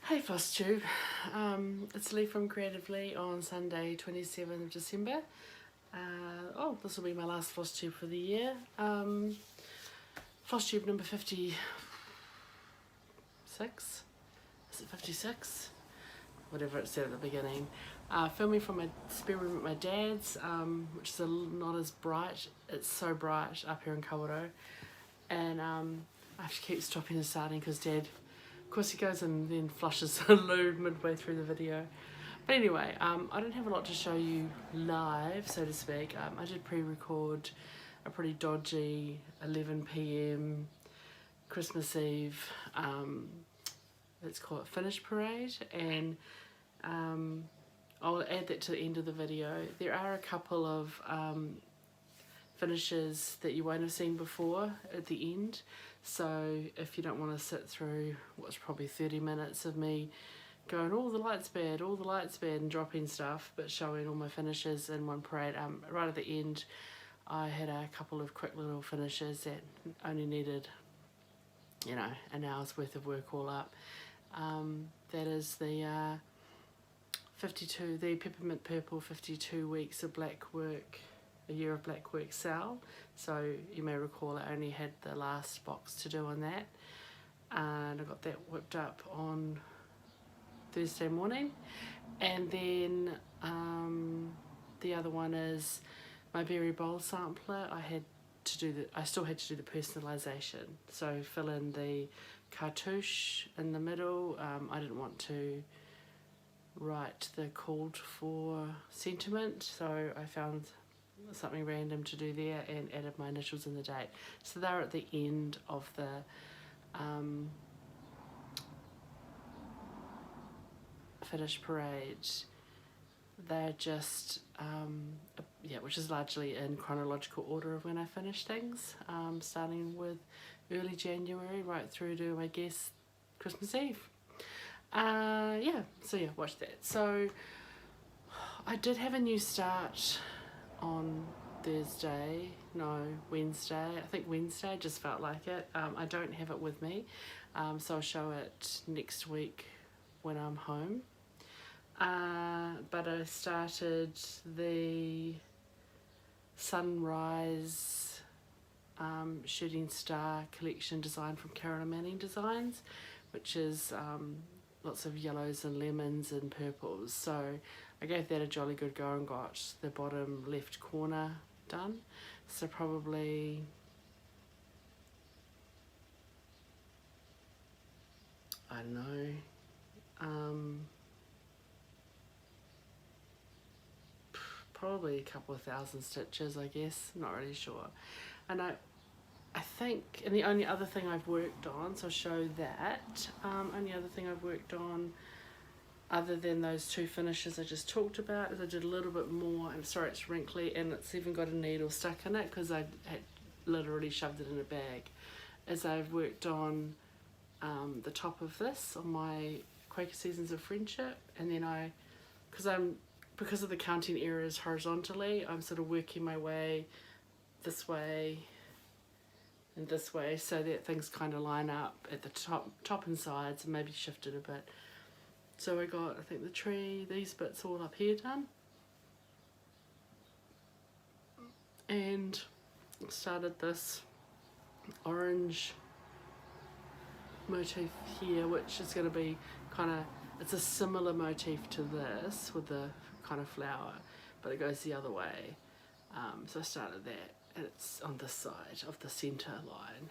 Hey FLOSSTUBE, it's Lee from Creatively on Sunday 27th of December. This will be my last FLOSSTUBE for the year. FLOSSTUBE number 56, is it 56? Whatever it said at the beginning. Filming from my spare room at my dad's, which is not as bright. It's so bright up here in Kawerau. And I have to keep stopping and starting because Dad, of course, he goes and then flushes the loo midway through the video. But anyway, I don't have a lot to show you live, so to speak. I did pre-record a pretty dodgy 11 PM Christmas Eve, let's call it finish parade, and I'll add that to the end of the video. There are a couple of finishes that you won't have seen before at the end, so if you don't want to sit through what's probably 30 minutes of me going all the lights bad, and dropping stuff, but showing all my finishes in one parade, right at the end I had a couple of quick little finishes that only needed, you know, an hour's worth of work all up. That is the 52, the Peppermint Purple 52 weeks of black work, a year of black work sale. So you may recall I only had the last box to do on that, and I got that whipped up on Thursday morning. And then the other one is my berry bowl sampler. I still had to do the personalization, so fill in the cartouche in the middle. I didn't want to write the called for sentiment, so I found something random to do there and added my initials and the date. So they're at the end of the finish parade. They're just which is largely in chronological order of when I finish things, starting with early January right through to, I guess, Christmas Eve. Watch that. So I did have a new start on Wednesday. I think Wednesday, just felt like it. I don't have it with me, so I'll show it next week when I'm home. But I started the Sunrise Shooting Star collection design from Carolyn Manning Designs, which is lots of yellows and lemons and purples. So I gave that a jolly good go and got the bottom left corner done. So probably I don't know, probably a couple of thousand stitches, I guess, not really sure. And I think, and the only other thing I've worked on, so I'll show that, only other thing I've worked on other than those two finishes I just talked about is I did a little bit more. I'm sorry it's wrinkly and it's even got a needle stuck in it because I had literally shoved it in a bag, as I've worked on the top of this on my Quaker Seasons of Friendship, and then because of the counting errors horizontally, I'm sort of working my way this way and this way so that things kind of line up at the top and sides, and maybe shifted a bit. So I got, I think, the tree, these bits all up here done, and started this orange motif here, which is going to be kind of, it's a similar motif to this with the kind of flower, but it goes the other way. So I started that, and it's on this side of the center line.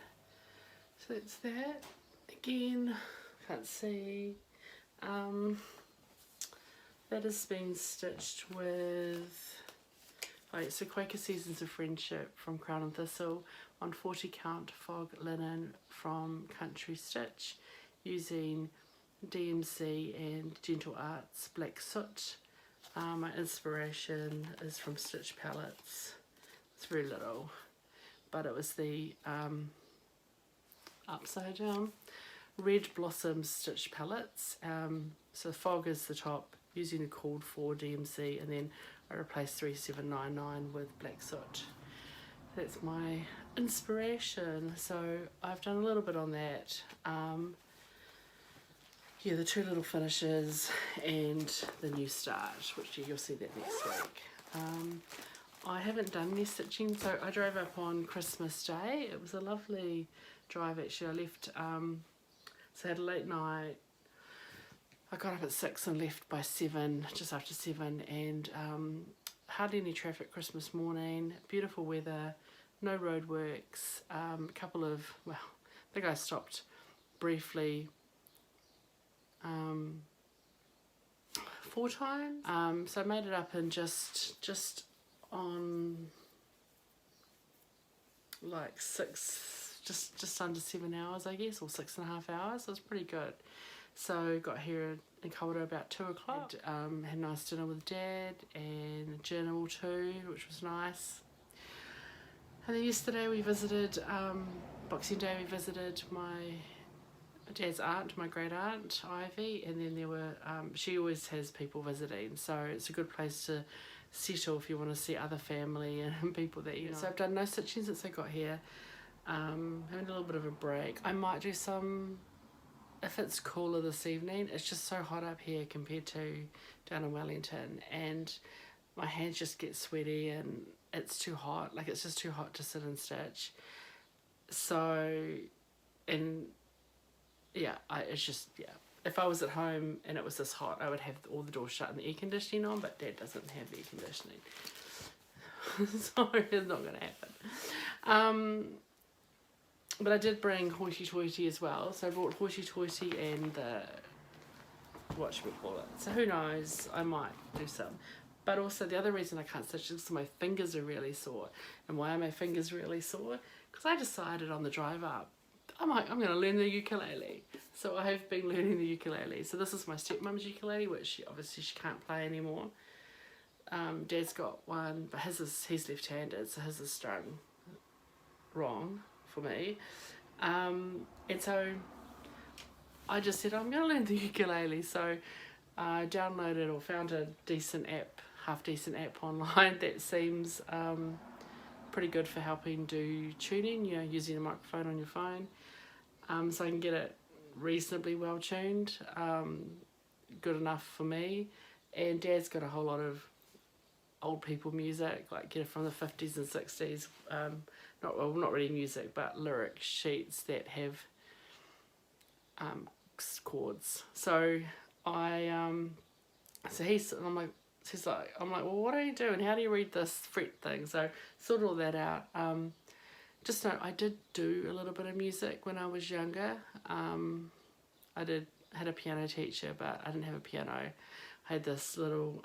So that's that. Again, can't see. That has been stitched with so Quaker Seasons of Friendship from Crown and Thistle on 40 count fog linen from Country Stitch, using DMC and Gentle Arts black soot. My inspiration is from Stitch Palettes. It's very little, but it was the upside down red blossom stitch palettes. So fog is the top, using a called for DMC, and then I replaced 3799 with black soot. That's my inspiration. So I've done a little bit on that. yeah, the two little finishes and the new start, which you'll see that next week. I haven't done any stitching, so I drove up on Christmas Day. It was a lovely drive actually. I left, so I had a late night. I got up at 6 and left by 7, just after 7, and hardly any traffic Christmas morning, beautiful weather, no roadworks, a couple of, well, I think I stopped briefly 4 times, so I made it up in just on like 6, just under 7 hours I guess, or 6.5 hours. It was pretty good. So got here in Kawerau about 2 o'clock. Had a nice dinner with Dad and a journal too, which was nice. And then yesterday we visited, Boxing Day we visited my Dad's aunt, my great aunt Ivy, and then there were, she always has people visiting, so it's a good place to settle if you want to see other family and people that you know. So I've done no stitching since I got here, having a little bit of a break. I might do some if it's cooler this evening. It's just so hot up here compared to down in Wellington, and my hands just get sweaty and it's too hot, like it's just too hot to sit and stitch. So, and yeah, it's just, yeah. If I was at home and it was this hot, I would have all the doors shut and the air conditioning on, but Dad doesn't have air conditioning. So it's not going to happen. But I did bring hoity-toity as well. So I brought hoity-toity and the, what should we call it? So who knows, I might do some. But also the other reason I can't stitch is because my fingers are really sore. And why are my fingers really sore? Because I decided on the drive up, I'm going to learn the ukulele. So I have been learning the ukulele. So this is my stepmom's ukulele, which obviously she can't play anymore. Dad's got one, but he's left-handed, so his is strung wrong for me. And so I just said, I'm going to learn the ukulele. So I downloaded or found a decent app, half-decent app online that seems pretty good for helping do tuning, you know, using a microphone on your phone. So I can get it reasonably well tuned, good enough for me. And Dad's got a whole lot of old people music, like get it from the 50s and 60s, not really music, but lyric sheets that have chords. So I'm like, well, what do you do and how do you read this fret thing? So sort all that out. Just know I did do a little bit of music when I was younger. I had a piano teacher, but I didn't have a piano. I had this little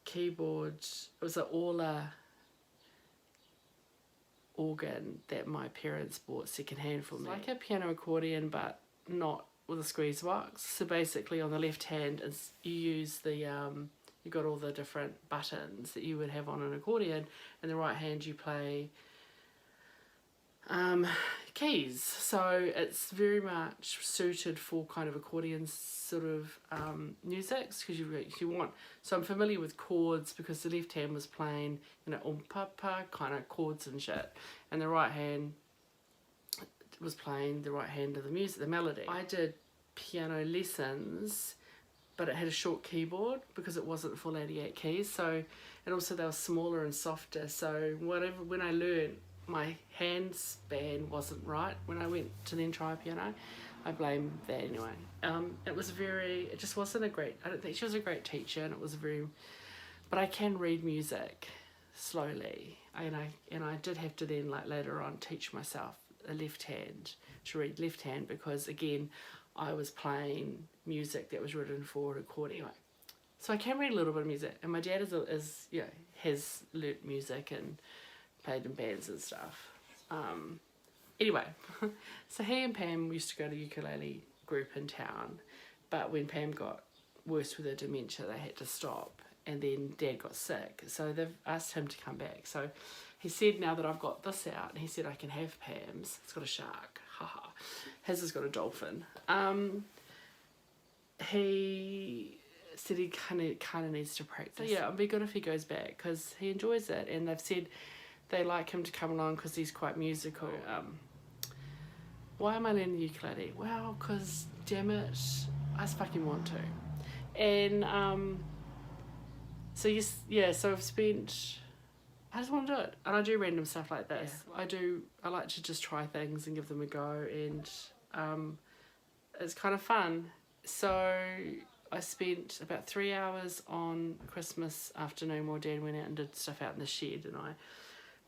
keyboard. It was an Orla organ that my parents bought secondhand for me. It's like a piano accordion, but not with a squeeze box. So basically on the left hand is you use the you got all the different buttons that you would have on an accordion, and the right hand you play keys. So it's very much suited for kind of accordion sort of music, because you want, so I'm familiar with chords because the left hand was playing, you know, pa kind of chords and shit, and the right hand was playing the right hand of the music, the melody. I did piano lessons, but it had a short keyboard because it wasn't full 88 keys. So, and also they were smaller and softer. So when I learned, my hand span wasn't right when I went to then try piano. I blame that anyway. It just wasn't a great, I don't think she was a great teacher, and it was but I can read music slowly. And I did have to then, like, later on teach myself a left hand, to read left hand, because again, I was playing music that was written for an accordion. Anyway, so I can read a little bit of music, and my dad is you know, has learnt music and played in bands and stuff. Anyway, so he and Pam used to go to ukulele group in town, but when Pam got worse with her dementia, they had to stop, and then Dad got sick, so they've asked him to come back. So he said, now that I've got this out, and he said I can have Pam's. It's got a shark, haha. His has got a dolphin. He said he kind of needs to practice. So yeah, it'd be good if he goes back, because he enjoys it, and they've said they like him to come along because he's quite musical. Why am I learning the ukulele? Well, because damn it, I just fucking want to. And so so I've spent, I just want to do it, and I do random stuff like this. I like to just try things and give them a go, and it's kind of fun. So I spent about 3 hours on Christmas afternoon while Dad went out and did stuff out in the shed, and I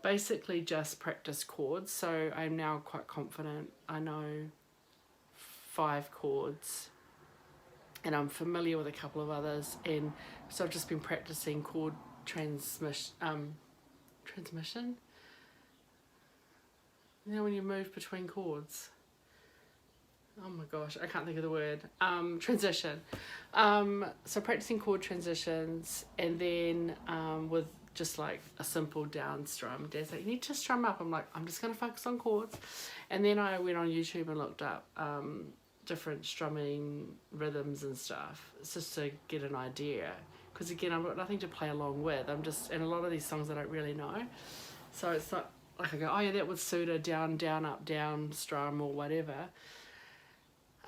basically just practiced chords. So I'm now quite confident. I know 5 chords, and I'm familiar with a couple of others, and so I've just been practicing chord transmission. You know, when you move between chords. Oh my gosh, I can't think of the word. Transition. So practicing chord transitions, and then with just like a simple down strum. Dad's like, you need to strum up. I'm like, I'm just going to focus on chords. And then I went on YouTube and looked up different strumming rhythms and stuff, just to get an idea. Because again, I've got nothing to play along with. And a lot of these songs I don't really know. So it's not like I go, oh yeah, that would suit a down, down, up, down strum or whatever.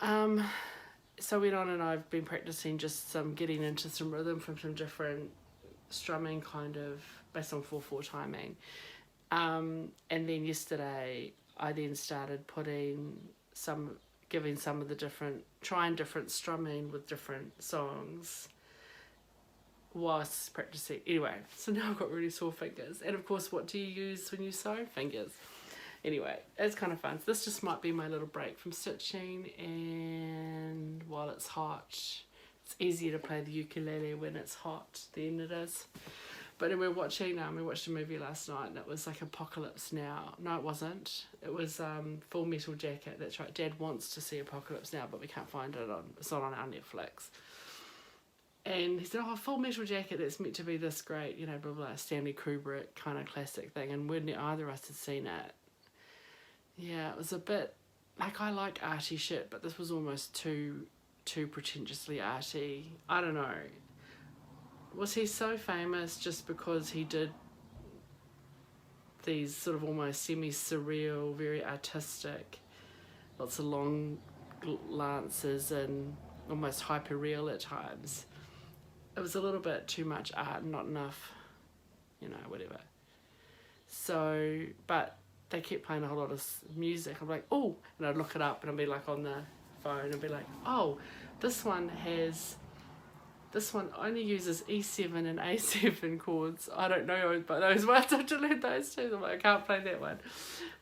So I went on and I've been practicing just getting into some rhythm from some different strumming, kind of based on 4/4 timing. And then yesterday I then started giving some of the trying different strumming with different songs whilst practicing. Anyway, so now I've got really sore fingers. And of course, what do you use when you sew? Fingers. Anyway, it's kind of fun. So this just might be my little break from stitching, and while it's hot, it's easier to play the ukulele when it's hot than it is. But we watched a movie last night, and it was like Apocalypse Now. No, it wasn't. It was Full Metal Jacket. That's right. Dad wants to see Apocalypse Now, but we can't find it it's not on our Netflix. And he said, oh, Full Metal Jacket, that's meant to be this great, you know, blah, blah, Stanley Kubrick kind of classic thing. And when either of us had seen it, yeah, it was a bit, like, I like arty shit, but this was almost too pretentiously arty. I don't know. Was he so famous just because he did these sort of almost semi-surreal, very artistic, lots of long lances and almost hyper-real at times? It was a little bit too much art and not enough, you know, whatever. So, but they kept playing a whole lot of music. I'm like, oh, and I'd look it up and I'd be like on the phone and be like, oh, this one only uses E7 and A7 chords. I don't know but those ones. I have to learn those too. I'm like, I can't play that one.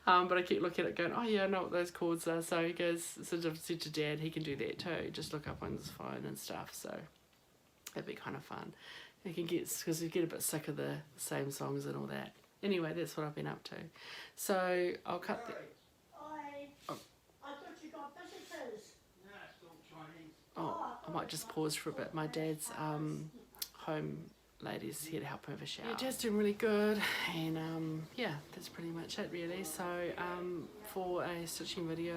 But I keep looking at it going, oh yeah, I know what those chords are. So he goes, sort of said to Dad, he can do that too. Just look up on his phone and stuff. So that'd be kind of fun. Because you get a bit sick of the same songs and all that. Anyway, that's what I've been up to. So I'll cut the... I thought you got visitors. No, it's all Chinese. Oh, I might just pause for a bit. My dad's home lady's here to help her with a shower. Yeah, Dad's doing really good, and yeah, that's pretty much it really. So for a stitching video,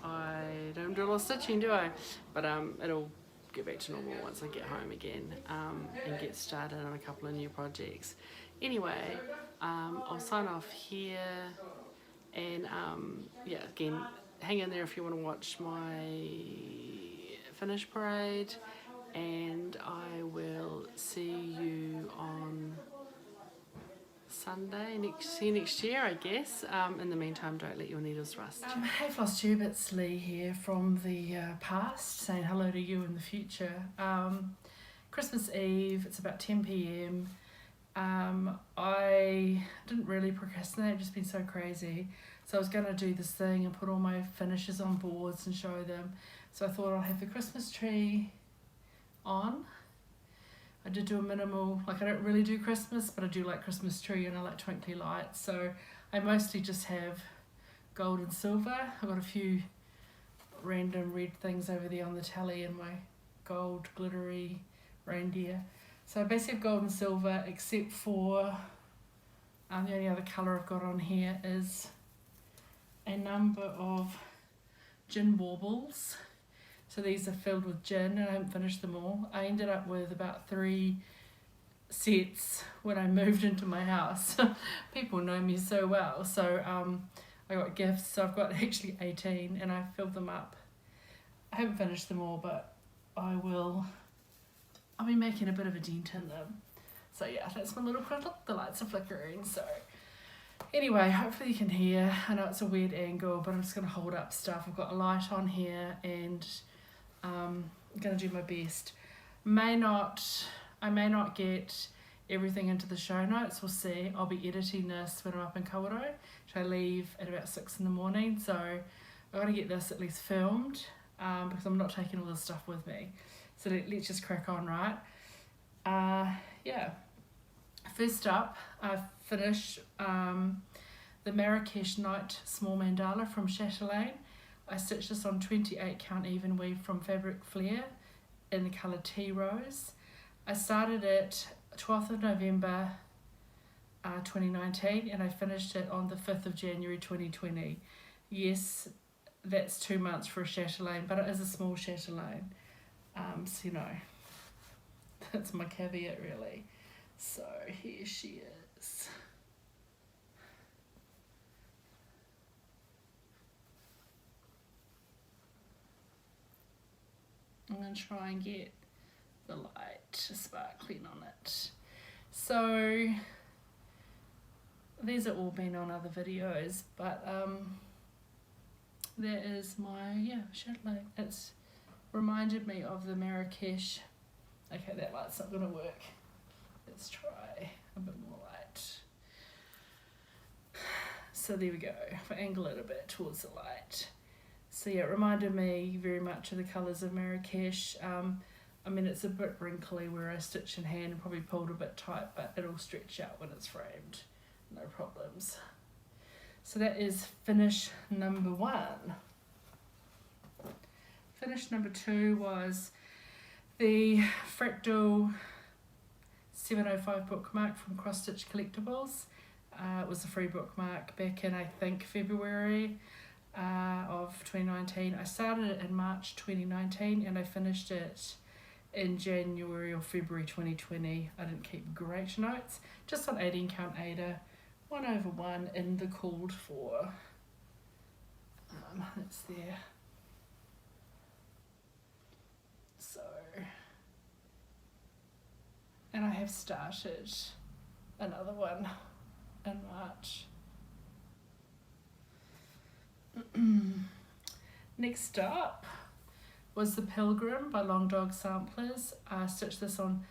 I don't do a lot of stitching, do I? But it'll get back to normal once I get home again and get started on a couple of new projects. Anyway, I'll sign off here, and yeah, again, hang in there if you want to watch my finish parade, and I will see you on Sunday see you next year, I guess. In the meantime, don't let your needles rust. Hey FLOSSTUBE, it's Lee here from the past, saying hello to you in the future. Christmas Eve, it's about 10 p.m. I didn't really procrastinate, I've just been so crazy. So I was going to do this thing and put all my finishes on boards and show them. So I thought I'll have the Christmas tree on. I did do a minimal, like I don't really do Christmas, but I do like Christmas tree and I like twinkly lights. So I mostly just have gold and silver. I've got a few random red things over there on the tally and my gold glittery reindeer. So I basically have gold and silver, except for the only other colour I've got on here is a number of gin baubles. So these are filled with gin, and I haven't finished them all. I ended up with about 3 sets when I moved into my house. People know me so well. So I got gifts, so I've got actually 18, and I filled them up I haven't finished them all, but I'll be making a bit of a dent in them. So yeah, that's my little crib. Look, the lights are flickering. So anyway, hopefully you can hear. I know it's a weird angle, but I'm just going to hold up stuff. I've got a light on here, and I'm going to do my best. I may not get everything into the show notes. We'll see. I'll be editing this when I'm up in Kawerau, which I leave at about 6 in the morning. So I want to get this at least filmed, because I'm not taking all this stuff with me. So let's just crack on, right? Yeah. First up, I finished the Marrakesh Night Small Mandala from Chatelaine. I stitched this on 28 count even weave from Fabric Flair in the colour Tea Rose. I started it 12th of November 2019, and I finished it on the 5th of January 2020. Yes, that's 2 months for a chatelaine, but it is a small chatelaine. So, you know, that's my caveat really. So here she is. I'm going to try and get the light sparkling on it. So these have all been on other videos, but that is my chatelaine. It's reminded me of the Marrakesh. Okay, that light's not going to work. Let's try a bit more light. So there we go. If I angle it a bit towards the light. So yeah, it reminded me very much of the colours of Marrakesh. I mean, it's a bit wrinkly where I stitch in hand and probably pulled a bit tight, but it'll stretch out when it's framed. No problems. So that is finish number 1. Finish number 2 was the Fractal 705 bookmark from Cross Stitch Collectibles. It was a free bookmark back in, I think, February of 2019. I started it in March 2019 and I finished it in January or February 2020. I didn't keep great notes, just on 18 count Ada, 1/1 in the called for. It's there. So, and I have started another one in March. Next up was the Pilgrim by Long Dog Samplers. I stitched this on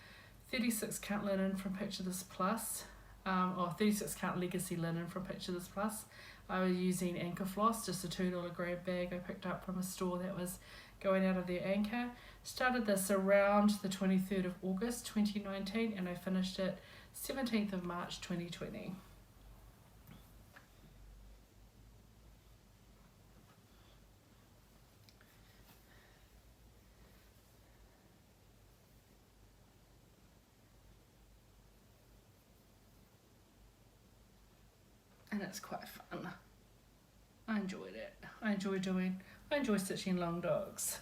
36 count linen from Picture This Plus, or 36 count legacy linen from Picture This Plus. I was using Anchor Floss, just a $2 grab bag I picked up from a store that was going out of their Anchor. Started this around the 23rd of August 2019 and I finished it 17th of March 2020. And it's quite fun. I enjoyed it. I enjoy stitching long dogs.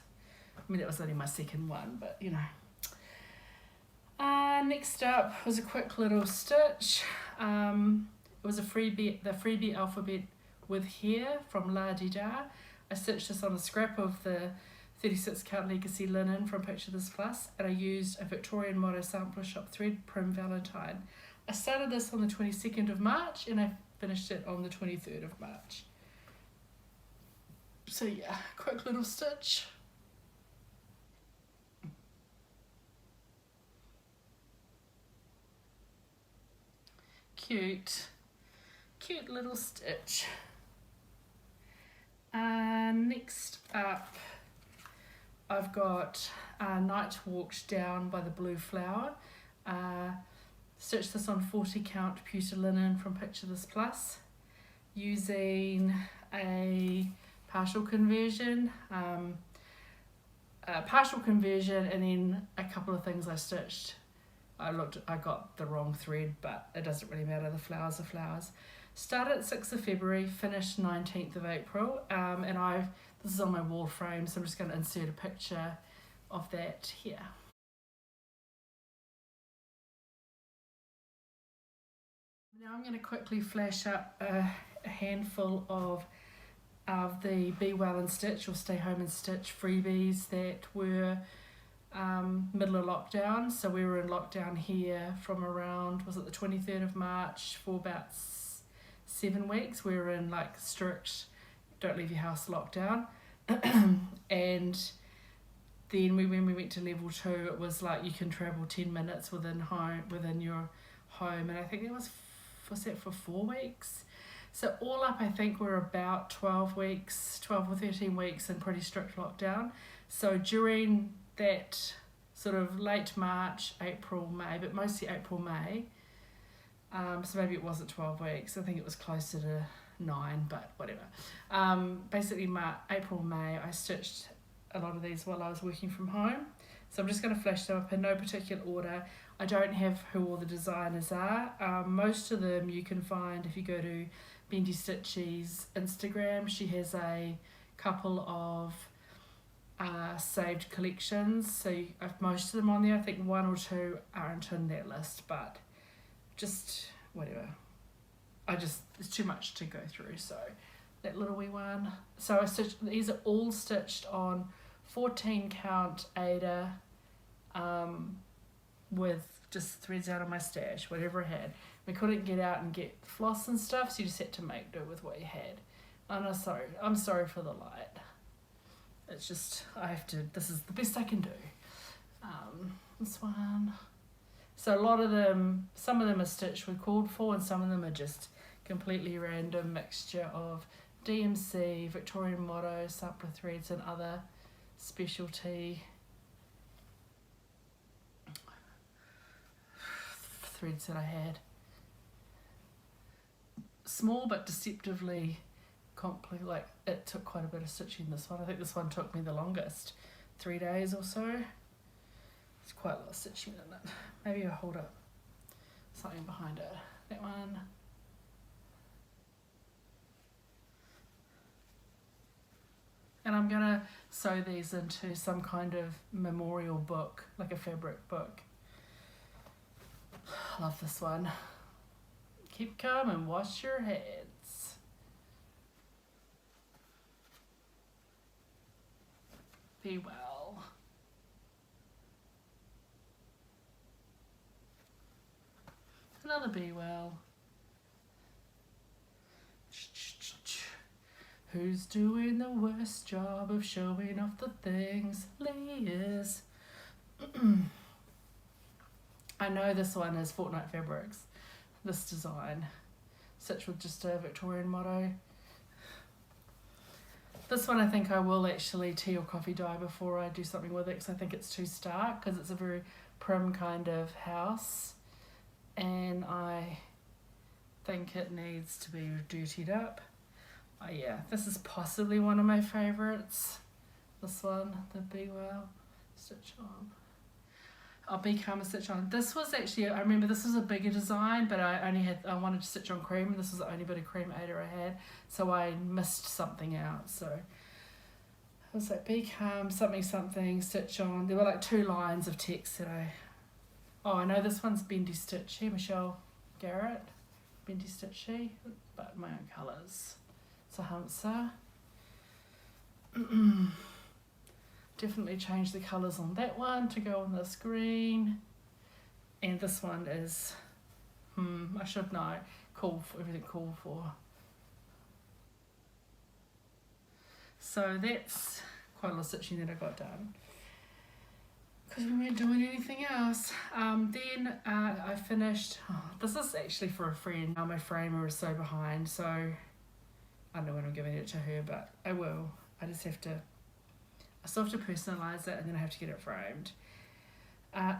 I mean, that was only my second one, but you know. Next up was a quick little stitch. It was the freebie alphabet with hair from La Di Da. I stitched this on a scrap of the 36 count legacy linen from Picture This Plus, and I used a Victorian Motto Sampler Shop thread, Prim Valentine. I started this on the 22nd of March and I finished it on the 23rd of March. So yeah, quick little stitch. Cute little stitch. Next up, I've got Night Walked Down by the Blue Flower. Stitched this on 40 count pewter linen from Picture This Plus using a partial conversion and then a couple of things I stitched. I got the wrong thread, but it doesn't really matter, the flowers are flowers. Started 6th of February, finished 19th of April, and this is on my wall frame, so I'm just going to insert a picture of that here. Now I'm going to quickly flash up a handful of of the Be Well and Stitch or Stay Home and Stitch freebies that were middle of lockdown. So we were in lockdown here from around, was it the 23rd of March for about 7 weeks. We were in like strict don't leave your house lockdown. And then when we went to level 2, it was like you can travel 10 minutes within your home, and I think it was that for 4 weeks. So all up, I think we're about 12 or 13 weeks in pretty strict lockdown. So during that sort of late March, April, May, but mostly April, May, so maybe it wasn't 12 weeks, I think it was closer to 9, but whatever. Basically April, May, I stitched a lot of these while I was working from home. So I'm just going to flash them up in no particular order. I don't have who all the designers are. Most of them you can find if you go to Bendy Stitchy's Instagram. She has a couple of saved collections, so most of them on there. I think 1 or 2 aren't in that list, but just whatever. It's too much to go through, so that little wee one. So these are all stitched on 14 count Aida, with just threads out of my stash, whatever I had. We couldn't get out and get floss and stuff, so you just had to make do with what you had. And I'm sorry for the light. It's just, this is the best I can do. This one. So a lot of them, some of them are stitched we called for, and some of them are just completely random mixture of DMC, Victorian motto, sampler threads, and other specialty threads that I had. Small but deceptively complex. Like, it took quite a bit of stitching, this one. I think this one took me the longest, 3 days or so. It's quite a lot of stitching in it. Maybe I'll hold up something behind it. That one. And I'm going to sew these into some kind of memorial book, like a fabric book. Love this one. Keep calm and wash your heads. Be well. Another be well. Who's doing the worst job of showing off the things? Liz. I know this one is Fortnite Fabrics, this design, stitched with just a Victorian motto. This one I think I will actually tea or coffee dye before I do something with it, because I think it's too stark, because it's a very prim kind of house, and I think it needs to be dirtied up. Oh yeah, this is possibly one of my favourites. This one, the Be Well stitch on. I'll Be Calm and stitch on. This was actually, I remember this was a bigger design, but I wanted to stitch on cream, and this was the only bit of cream Aida I had, so I missed something out. So I was like, Be Calm, something, something, stitch on. There were like 2 lines of text that I know this one's Bendy Stitchy, Michelle Garrett, Bendy Stitchy, but my own colours. It's a hamster. Definitely change the colours on that one to go on this green. And this one is, I should know, everything called for. So that's quite a lot of stitching that I got done, because we weren't doing anything else. Then I finished, this is actually for a friend. Now my framer is so behind, so I don't know when I'm giving it to her, but I will. I still have to personalise it, and then I have to get it framed.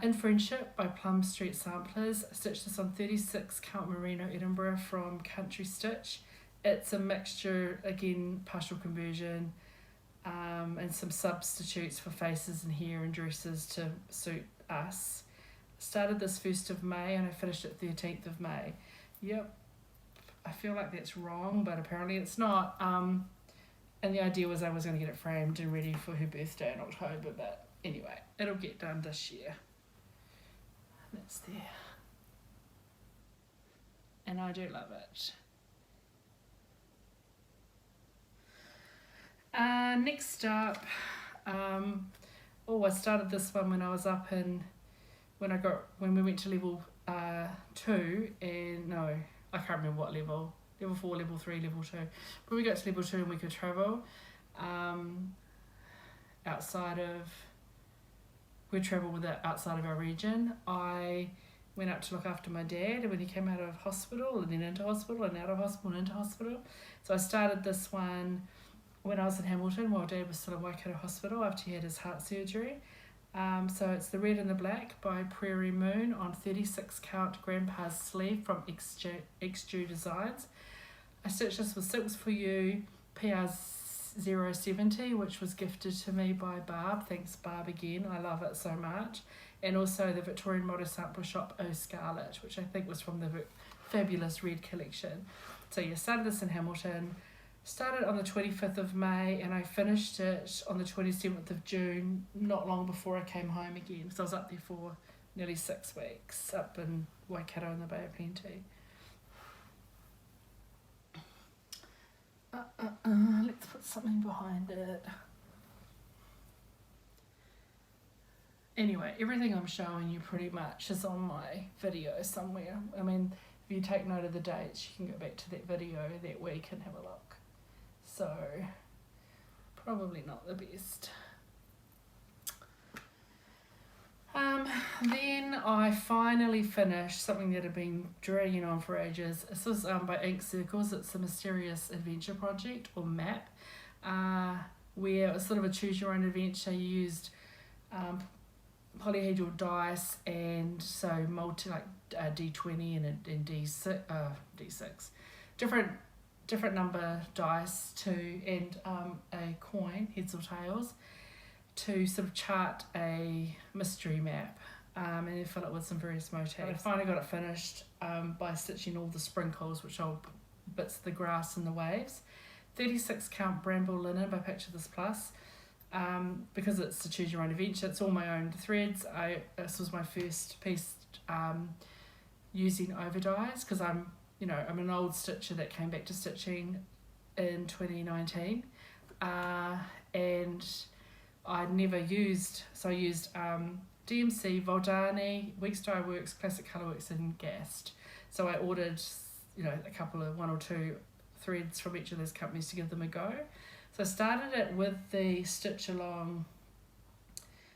In Friendship by Plum Street Samplers. I stitched this on 36 count merino Edinburgh from Country Stitch. It's a mixture, again, partial conversion, and some substitutes for faces and hair and dresses to suit us. Started this 1st of May and I finished it 13th of May. Yep, I feel like that's wrong, but apparently it's not. And the idea was I was going to get it framed and ready for her birthday in October, but anyway, it'll get done this year. That's there. And I do love it. Next up, I started this one when I was up in, when we went to level 2, and no, I can't remember what level 4, level 3, level 2. When we got to level 2 and we could travel, we travelled with it outside of our region. I went up to look after my dad when he came out of hospital, and then into hospital, and out of hospital, and into hospital. So I started this one when I was in Hamilton while Dad was still in Waikato Hospital after he had his heart surgery. So it's The Red and the Black by Prairie Moon on 36 count Grandpa's sleeve from XG Designs. I stitched this with Silks For You PR070, which was gifted to me by Barb. Thanks Barb again, I love it so much. And also the Victorian Model Sample Shop Oh Scarlet, which I think was from the fabulous Red collection. So yeah, started this in Hamilton. Started on the 25th of May and I finished it on the 27th of June, not long before I came home again. So I was up there for nearly 6 weeks, up in Waikato in the Bay of Plenty. Let's put something behind it. Anyway, everything I'm showing you pretty much is on my video somewhere. I mean, if you take note of the dates, you can go back to that video that week and have a look. So, probably not the best. Then I finally finished something that had been dragging on for ages. This was by Ink Circles. It's a Mysterious Adventure project, or MAP, where it was sort of a choose your own adventure. You used polyhedral dice, and so D20 and D6, different number dice and a coin, heads or tails, to sort of chart a mystery map, and then fill it with some various motifs. I finally got it finished by stitching all the sprinkles, which are bits of the grass and the waves. 36 count Bramble Linen by Picture This Plus. Because it's a choose your own adventure, it's all my own threads. This was my first piece using over dyes, because I'm an old stitcher that came back to stitching in 2019, and I'd never used, so I used DMC, Voldani, Weeks Dye Works, Classic Colourworks and Gast. So I ordered one or two threads from each of those companies to give them a go. So I started it with the stitch along,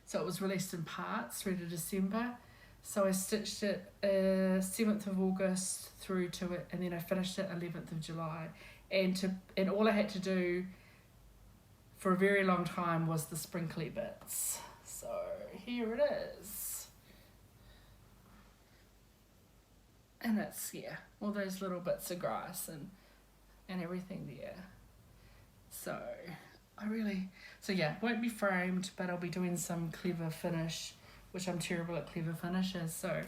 so it was released in parts through to December. So I stitched it 7th of August through to it, and then I finished it 11th of July. And all I had to do for a very long time was the sprinkly bits. So here it is. And it's, all those little bits of grass and everything there. So won't be framed, but I'll be doing some clever finish, which I'm terrible at clever finishes. So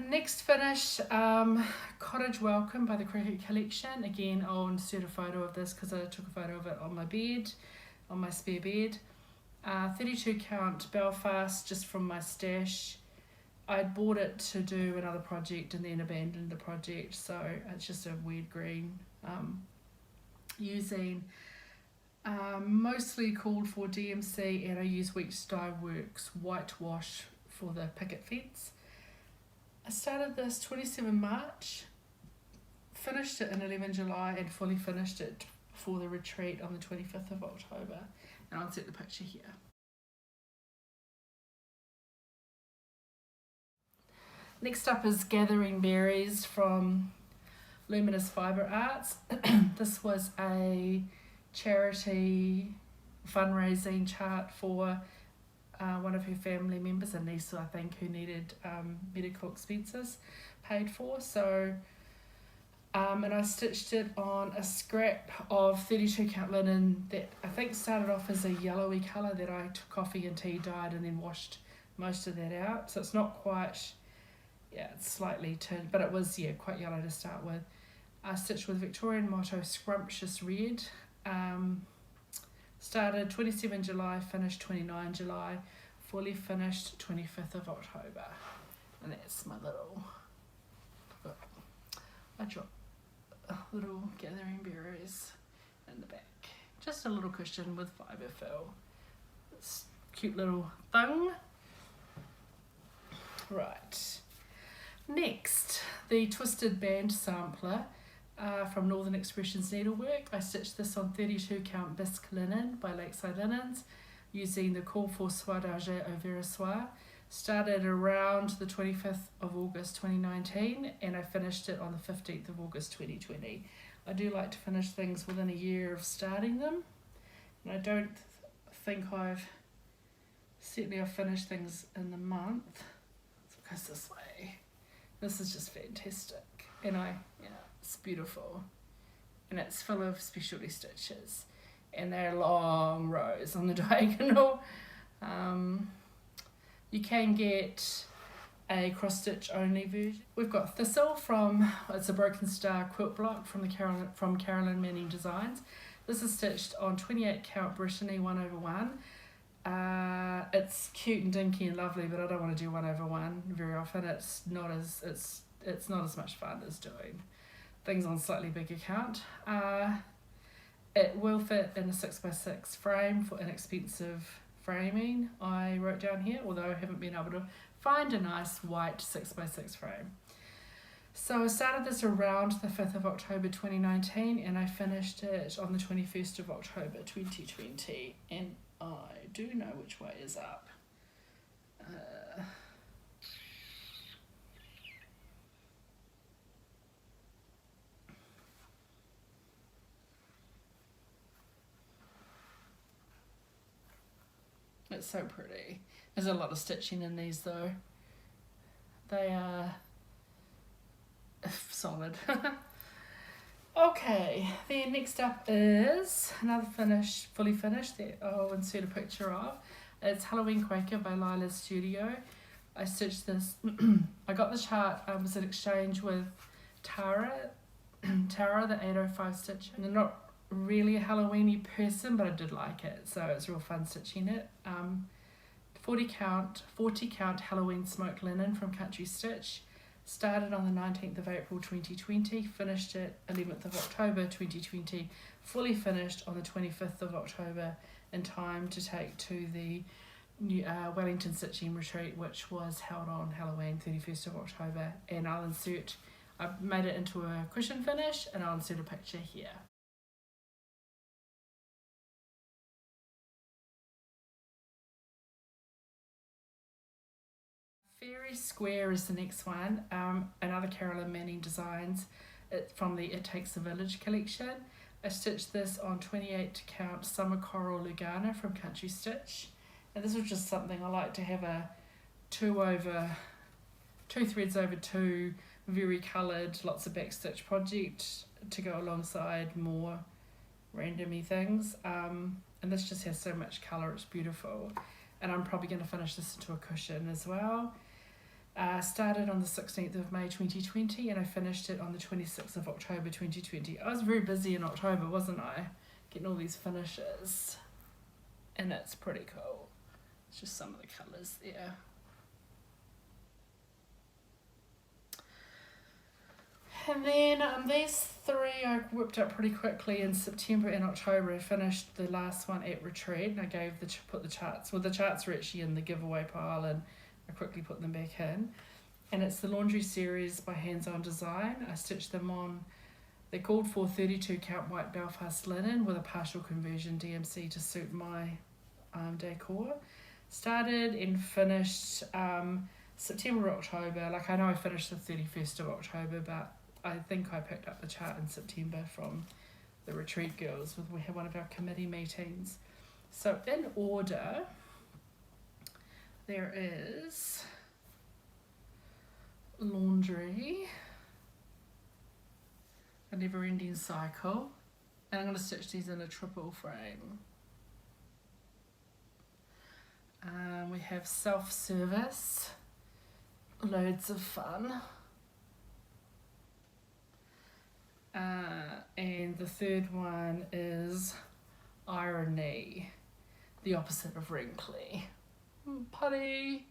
next finish, Cottage Welcome by the Cricket Collection. Again, I'll insert a photo of this because I took a photo of it on my bed, on my spare bed. 32 count Belfast, just from my stash. I'd bought it to do another project and then abandoned the project, so it's just a weird green. Using mostly called for DMC, and I use Weeks Dye Works whitewash for the picket fence. I started this 27 March, finished it in 11 July, and fully finished it for the retreat on the 25th of October. And I'll insert the picture here. Next up is Gathering Berries from Luminous Fibre Arts. This was a charity fundraising chart for one of her family members, a niece I think, who needed medical expenses paid for. So and I stitched it on a scrap of 32 count linen that I think started off as a yellowy colour that I took coffee and tea dyed and then washed most of that out. So it's not quite, it's slightly tinged, but it was quite yellow to start with. I stitched with Victorian Motto Scrumptious Red. Started 27 July, finished 29 July, fully finished 25th of October. And that's my little, I dropped little Gathering Berries in the back, just a little cushion with fibre fill. It's a cute little thing. Right, next, the Twisted Band Sampler from Northern Expressions Needlework. I stitched this on 32 count bisque linen by Lakeside Linens using the Call for Soie d'Argent au Versoir. Started around the 25th of August 2019 and I finished it on the 15th of August 2020. I do like to finish things within a year of starting them, and I don't think certainly I've finished things in the month. It goes this way. This is just fantastic, and it's beautiful, and it's full of specialty stitches, and they're long rows on the diagonal. You can get a cross stitch only version. We've got Thistle it's a Broken Star quilt block from Carolyn Manning Designs. This is stitched on 28 count Brittany 1/1. It's cute and dinky and lovely, but I don't want to do 1/1 very often. It's not as much fun as doing things on slightly bigger count. It will fit in a 6x6 frame for inexpensive framing, I wrote down here, although I haven't been able to find a nice white 6x6 frame. So I started this around the 5th of October 2019 and I finished it on the 21st of October 2020, and I do know which way is up. It's so pretty. There's a lot of stitching in these though. They are solid. Okay, then next up is another fully finished that I'll insert a picture of. It's Halloween Quaker by Lila's Studio. I stitched this, I got the chart, was an exchange with Tara, the 805 stitch. And they're not really a Halloweeny person, but I did like it, so it's real fun stitching it. 40 count Halloween smoked linen from Country Stitch. Started on the 19th of April 2020, finished it 11th of October 2020, fully finished on the 25th of October in time to take to the Wellington Stitching Retreat, which was held on Halloween 31st of October. And I've made it into a cushion finish, and I'll insert a picture here. Fairy Square is the next one, another Carolyn Manning Designs from the It Takes a Village collection. I stitched this on 28 count Summer Coral Lugana from Country Stitch, and this was just something I like to have a 2 threads over 2 very coloured, lots of backstitch project to go alongside more randomy things, and this just has so much colour, it's beautiful, and I'm probably going to finish this into a cushion as well. Started on the 16th of May 2020 and I finished it on the 26th of October 2020. I was very busy in October, wasn't I? Getting all these finishes. And it's pretty cool. It's just some of the colours there. And then these 3 I whipped up pretty quickly in September and October. I finished the last one at Retreat and I put the charts. Well, the charts were actually in the giveaway pile and I quickly put them back in. And it's the Laundry Series by Hands On Design. I stitched them on, they called for 32 count white Belfast linen with a partial conversion DMC to suit my decor. Started and finished September, October. Like I know I finished the 31st of October, but I think I picked up the chart in September from the Retreat girls. We had one of our committee meetings. So in order, there is Laundry, A Never Ending Cycle, and I'm going to stitch these in a triple frame. We have Self-Service, Loads of Fun, and the third one is Irony, the opposite of Wrinkly. Punny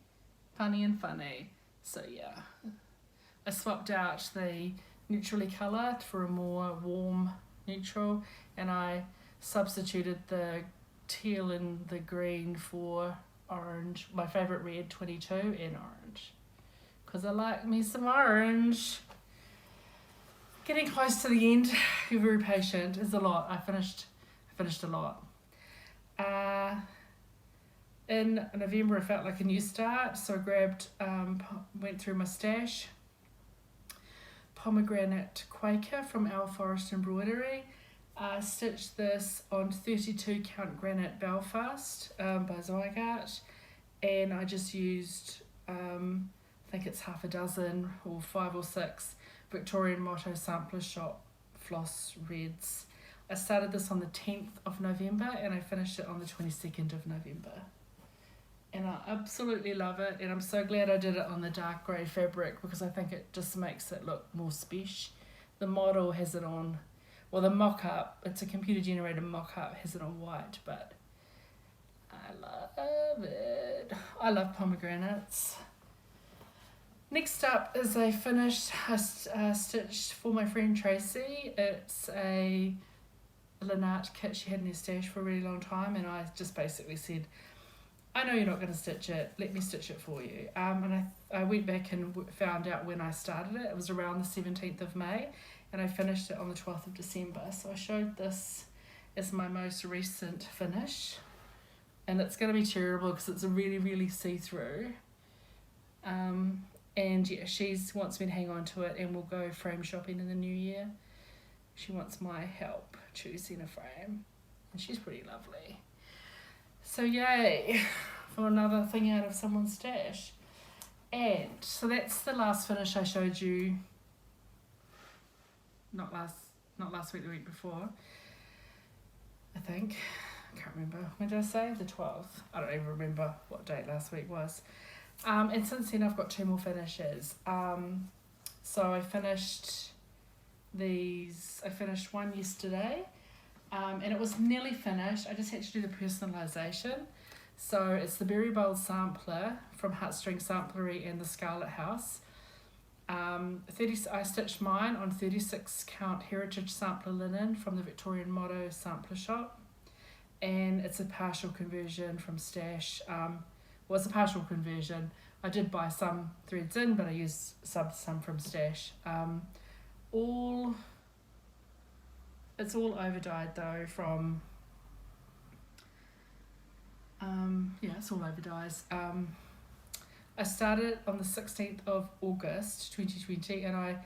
and funny. So yeah, I swapped out the neutrally coloured for a more warm neutral, and I substituted the teal and the green for orange. My favourite red, 22, and orange. Because I like me some orange. Getting close to the end. You're very patient. It's a lot. I finished a lot. In November, I felt like a new start, so I grabbed, went through my stash. Pomegranate Quaker from Our Forest Embroidery. Stitched this on 32 count granite Belfast by Zygarde, and I just used, I think it's half a dozen or 5 or 6 Victorian Motto Sampler Shop floss reds. I started this on the 10th of November and I finished it on the 22nd of November. And I absolutely love it, and I'm so glad I did it on the dark grey fabric because I think it just makes it look more special. The model has it on, well, the mock-up, it's a computer generated mock-up, has it on white, but I love it. I love pomegranates. Next up is a finished, stitched for my friend Tracy. It's a Lynette kit she had in her stash for a really long time, and I just basically said, I know you're not going to stitch it, let me stitch it for you. And I went back and found out when I started it. It was around the 17th of May, and I finished it on the 12th of December. So I showed this as my most recent finish, and it's going to be terrible because it's a really, really see-through. And yeah, she wants me to hang on to it, and we'll go frame shopping in the new year. She wants my help choosing a frame, and she's pretty lovely. So yay for another thing out of someone's stash. And so that's the last finish I showed you. Not last week, the week before. I think. I can't remember. When did I say? The 12th. I don't even remember what date last week was. And since then I've got 2 more finishes. So I finished these. I finished one yesterday. And it was nearly finished. I just had to do the personalization. So it's the Berry Bold Sampler from Heartstring Samplery and the Scarlet House. I stitched mine on 36 count Heritage Sampler linen from the Victorian Motto Sampler Shop. And it's a partial conversion from Stash. Well, it's a partial conversion. I did buy some threads in, but I used some from Stash. It's all over dyed though from, it's all over dyes. I started on the 16th of August 2020 and I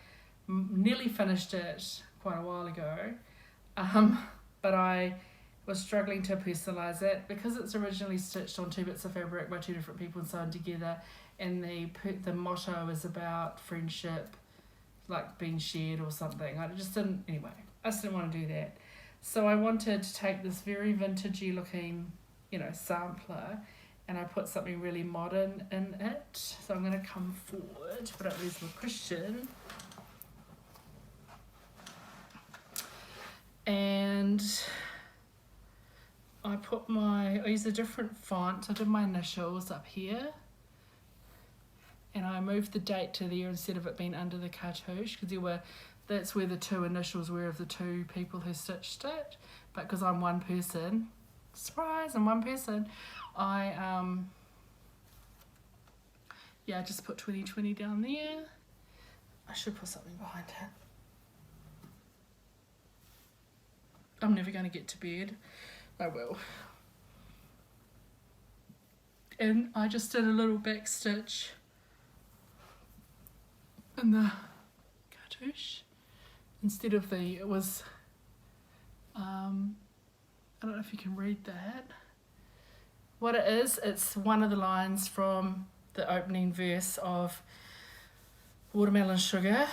nearly finished it quite a while ago, but I was struggling to personalise it because it's originally stitched on 2 bits of fabric by 2 different people and sewn together, and the motto is about friendship, like being shared or something. I just didn't want to do that. So I wanted to take this very vintagey looking, sampler, and I put something really modern in it. So I'm going to come forward, but don't lose my cushion. And I used a different font. I did my initials up here. And I moved the date to there instead of it being under the cartouche, because that's where the 2 initials were of the 2 people who stitched it. But because I'm one person, surprise, I'm one person, I just put 2020 down there. I should put something behind it. I'm never going to get to bed. I will. And I just did a little back stitch in the cartouche instead of it was, I don't know if you can read that. What it is, it's one of the lines from the opening verse of Watermelon Sugar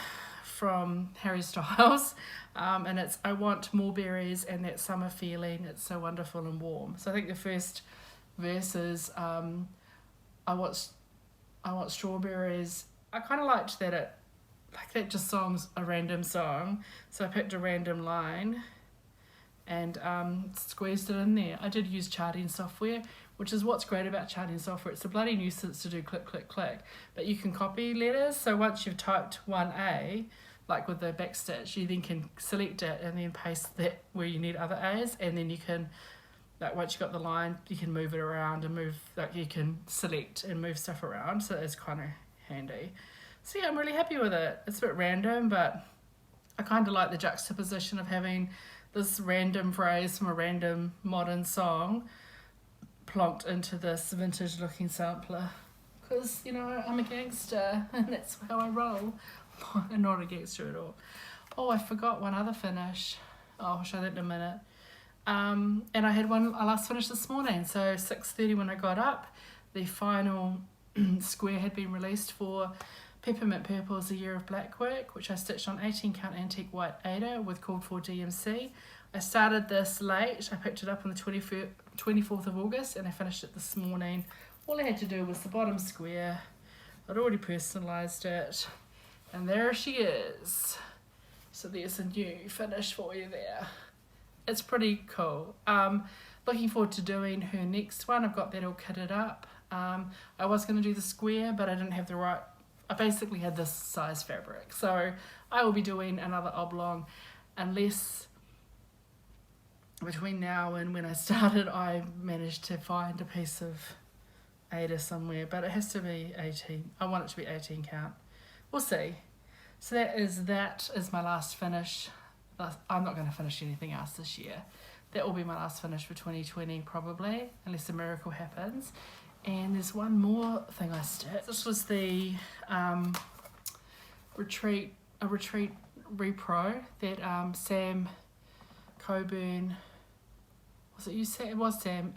from Harry Styles, and it's I want more berries and that summer feeling, it's so wonderful and warm. So I think the first verse is I want strawberries. I kind of liked that that just song's a random song, so I picked a random line and squeezed it in there. I did use charting software, which is what's great about charting software. It's a bloody nuisance to do click, click, click, but you can copy letters. So once you've typed 1A, like with the backstitch, you then can select it and then paste that where you need other A's, and then you can, like once you've got the line, you can move it around and move, like you can select and move stuff around, so it's kind of handy. So yeah, I'm really happy with it. It's a bit random, but I kind of like the juxtaposition of having this random phrase from a random modern song plonked into this vintage looking sampler. Because, you know, I'm a gangster and that's how I roll. I'm not a gangster at all. Oh, I forgot one other finish. Oh, I'll show that in a minute. And I last finished this morning, so 6:30 when I got up, the final square had been released for Peppermint Purple's A Year of Black Work, which I stitched on 18 count antique white Ada with called for DMC. I started this late. I picked it up on the 24th of August and I finished it this morning. All I had to do was the bottom square. I'd already personalised it. And there she is. So there's a new finish for you there. It's pretty cool. Looking forward to doing her next one. I've got that all kitted up. I was going to do the square, but I didn't have the right... I basically had this size fabric. So I will be doing another oblong unless between now and when I started I managed to find a piece of Ada somewhere, but it has to be 18. I want it to be 18 count. We'll see. So that is my last finish. I'm not going to finish anything else this year. That will be my last finish for 2020 probably, unless a miracle happens. And there's one more thing I stitched. This was the Retreat Repro that Sam Coburn, was it you, Sam? It was Sam.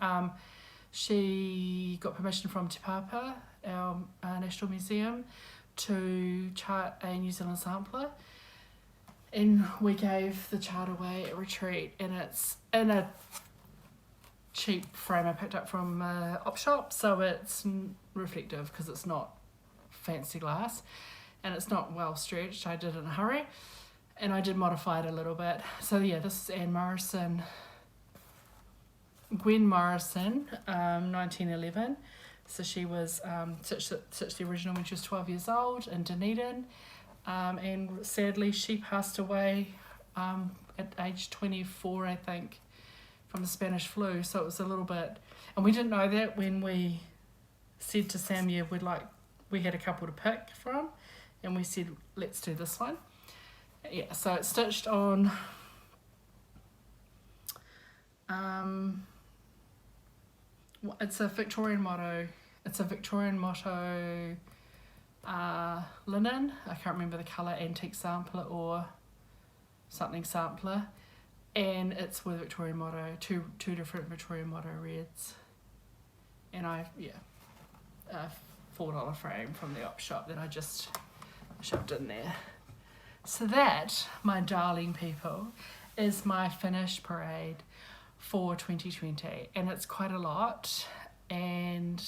She got permission from Te Papa, our National Museum, to chart a New Zealand sampler. And we gave the chart away at Retreat, and it's in a cheap frame I picked up from op shop, so it's reflective because it's not fancy glass and it's not well stretched. I did it in a hurry and I did modify it a little bit. So yeah, this is Gwen Morrison, 1911. So she was stitched the original when she was 12 years old in Dunedin, and sadly she passed away at age 24, I think, from the Spanish flu. So it was a little bit, and we didn't know that when we said to Sam, yeah, we had a couple to pick from, and we said, let's do this one. Yeah, so it's stitched on it's a Victorian motto. It's a Victorian motto linen. I can't remember the colour, antique sampler or something sampler. And it's with Victorian motto, two different Victorian motto reds. And a $4 frame from the op shop that I just shoved in there. So that, my darling people, is my finish parade for 2020, and it's quite a lot. And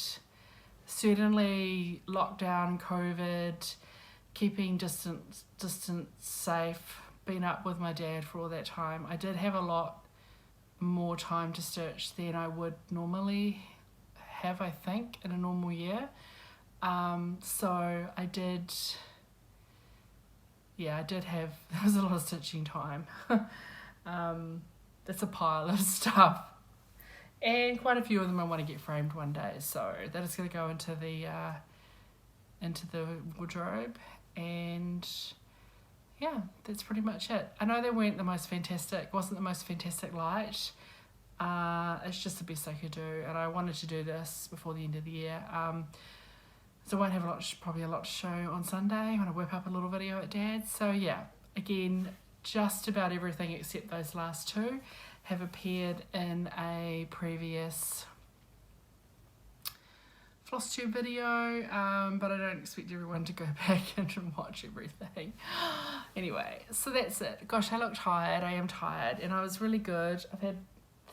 certainly lockdown, COVID, keeping distance safe, been up with my dad for all that time. I did have a lot more time to stitch than I would normally have, I think, in a normal year. So I did have, there was a lot of stitching time. That's a pile of stuff. And quite a few of them I want to get framed one day. So that is going to go into the wardrobe. And yeah, that's pretty much it. I know they wasn't the most fantastic light. It's just the best I could do. And I wanted to do this before the end of the year. So I won't have probably a lot to show on Sunday when I whip up a little video at Dad's. So yeah, again, just about everything except those last two have appeared in a previous FLOSSTUBE video, but I don't expect everyone to go back and watch everything. Anyway, so that's it. Gosh, I look tired. I am tired, and I was really good. I've had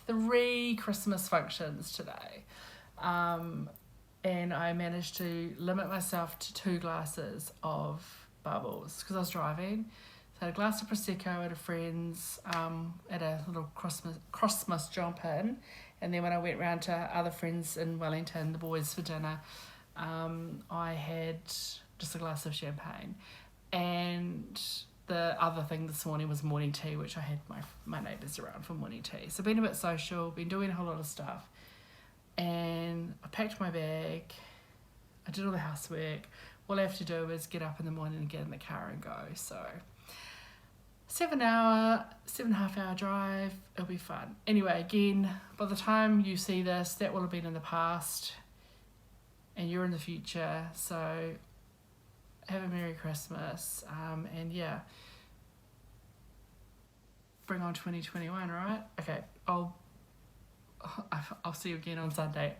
3 Christmas functions today. And I managed to limit myself to 2 glasses of bubbles because I was driving. So I had a glass of Prosecco at a friend's at a little Christmas jump in. And then when I went round to other friends in Wellington, the boys for dinner, I had just a glass of champagne. And the other thing this morning was morning tea, which I had my neighbours around for morning tea. So been a bit social, been doing a whole lot of stuff. And I packed my bag, I did all the housework. All I have to do is get up in the morning and get in the car and go. So 7.5 hour drive, it'll be fun. Anyway, again, by the time you see this, that will have been in the past and you're in the future. So have a Merry Christmas, and yeah, bring on 2021, right? Okay, I'll see you again on Sunday.